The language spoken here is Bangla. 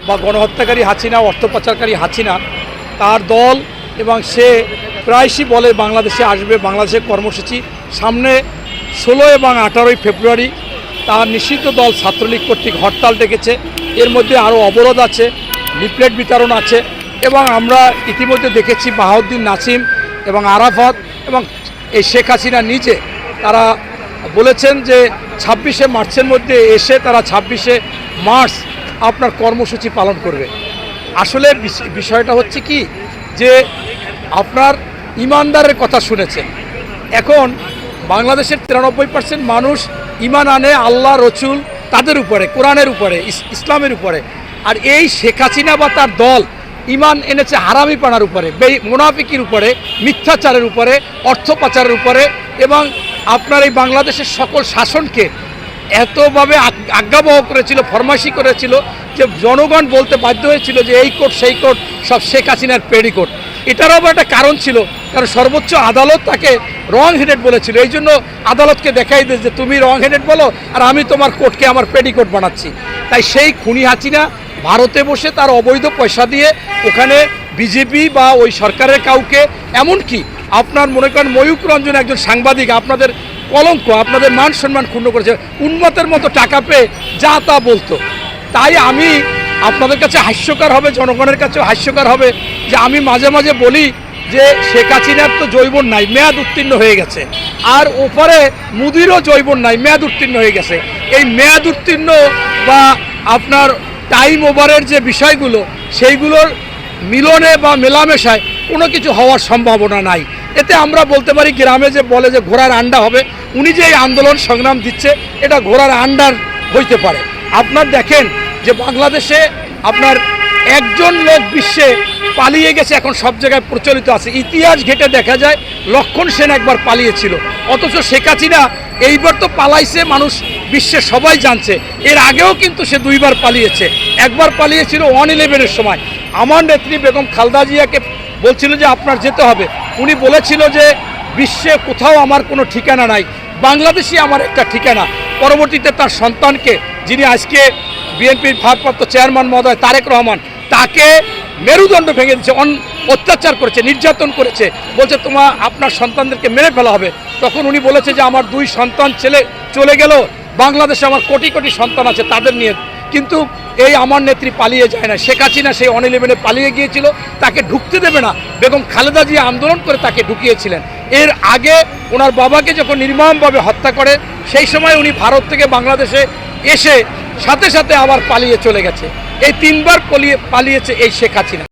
বা গণহত্যাকারী হাসিনা, অর্থ পাচারকারী হাসিনা, তার দল এবং সে প্রায়শই বলে বাংলাদেশে আসবে, বাংলাদেশের কর্মসূচি সামনে 16 এবং 18 ফেব্রুয়ারি তার নিষিদ্ধ দল ছাত্রলীগ কর্তৃক হরতাল ডেকেছে। এর মধ্যে আরও অবরোধ আছে, লিফলেট বিতরণ আছে এবং আমরা ইতিমধ্যে দেখেছি বাহাউদ্দিন নাসিম এবং আরাফাত এবং এই শেখ হাসিনা নিজে তারা বলেছেন যে 26শে মার্চের মধ্যে এসে তারা 26শে মার্চ আপনার কর্মসূচি পালন করবে। আসলে বিষয়টা হচ্ছে কি যে আপনার ইমানদারের কথা শুনেছেন। এখন বাংলাদেশের 93% মানুষ ইমান আনে আল্লাহ রসুল তাদের উপরে, কোরআনের উপরে, ইসলামের উপরে। আর এই শেখ হাসিনা বা তার দল ইমান এনেছে হারামিপানার উপরে, মুনাফিকির উপরে, মিথ্যাচারের উপরে, অর্থ পাচারের উপরে এবং আপনার এই বাংলাদেশের সকল শাসনকে এতভাবে আজ্ঞাবহ করেছিল, ফরমাইশি করেছিল যে জনগণ বলতে বাধ্য হয়েছিল যে এই কোর্ট সেই কোর্ট সব শেখ হাসিনার পেডিকোট। এটারও একটা কারণ ছিল, কারণ সর্বোচ্চ আদালত তাকে রং হেডেড বলেছিল। এই জন্য আদালতকে দেখাই দিয়েছে যে তুমি রং হেডেড বলো আর আমি তোমার কোর্টকে আমার পেডিকোট বানাচ্ছি। তাই সেই খুনি হাসিনা ভারতে বসে তার অবৈধ পয়সা দিয়ে ওখানে বিজেপি বা ওই সরকারের কাউকে, এমনকি আপনার মনে করেন ময়ূক রঞ্জন একজন সাংবাদিক আপনাদের কলঙ্ক, আপনাদের মান সম্মান ক্ষুণ্ণ করেছে, উন্মতের মতো টাকা পেয়ে যা তা বলতো। তাই আমি আপনাদের কাছে হাস্যকর হবে, জনগণের কাছেও হাস্যকর হবে যে আমি মাঝে মাঝে বলি যে শেখ হাসিনার তো যৌবন নাই, মেয়াদ উত্তীর্ণ হয়ে গেছে, আর ওপরে মুদিরও যৌবন নাই, মেয়াদ উত্তীর্ণ হয়ে গেছে। এই মেয়াদ উত্তীর্ণ বা আপনার টাইম ওভারের যে বিষয়গুলো সেইগুলোর মিলনে বা মেলামেশায় কোনো কিছু হওয়ার সম্ভাবনা নাই। এতে আমরা বলতে পারি গ্রামে যে বলে যে ঘোড়ার আন্ডা হবে, উনি যে এই আন্দোলন সংগ্রাম দিচ্ছে এটা ঘোড়ার আন্ডার হইতে পারে। আপনার দেখেন যে বাংলাদেশে আপনার একজন লোক বিশ্বে পালিয়ে গেছে, এখন সব জায়গায় প্রচলিত আছে। ইতিহাস ঘেটে দেখা যায় লক্ষণ সেন একবার পালিয়েছিল, অথচ শেখ হাসিনা এইবার তো পালাইছে, মানুষ বিশ্বে সবাই জানছে। এর আগেও কিন্তু সে 2বার পালিয়েছে। একবার পালিয়েছিল 1/11-এর সময়। আমার নেত্রী বেগম খালেদা জিয়াকে বলছিল যে আপনার যেতে হবে, উনি বলেছিল যে বিশ্বে কোথাও আমার কোনো ঠিকানা নাই, বাংলাদেশই আমার একটা ঠিকানা। পরবর্তীতে তার সন্তানকে, যিনি আজকে বিএনপির ভারপ্রাপ্ত চেয়ারম্যান মহোদয় তারেক রহমান, তাকে মেরুদণ্ড ভেঙে দিচ্ছে, অত্যাচার করেছে, নির্যাতন করেছে, বলছে আপনার সন্তানদেরকে মেরে ফেলা হবে। তখন উনি বলেছে যে আমার 2 সন্তান চলে গেল, বাংলাদেশে আমার কোটি কোটি সন্তান আছে, তাদের নিয়ে। কিন্তু এই আমার নেত্রী পালিয়ে যায় না। শেখ হাসিনা সেই 1/11-এ পালিয়ে গিয়েছিল, তাকে ঢুকতে দেবে না, বেগম খালেদা জিয়া আন্দোলন করে তাকে ঢুকিয়েছিলেন। এর আগে ওনার বাবাকে যখন নির্মমভাবে হত্যা করে সেই সময় উনি ভারত থেকে বাংলাদেশে এসে সাথে সাথে আবার পালিয়ে চলে গেছে। এই 3বার পালিয়েছে এই শেখ হাসিনা।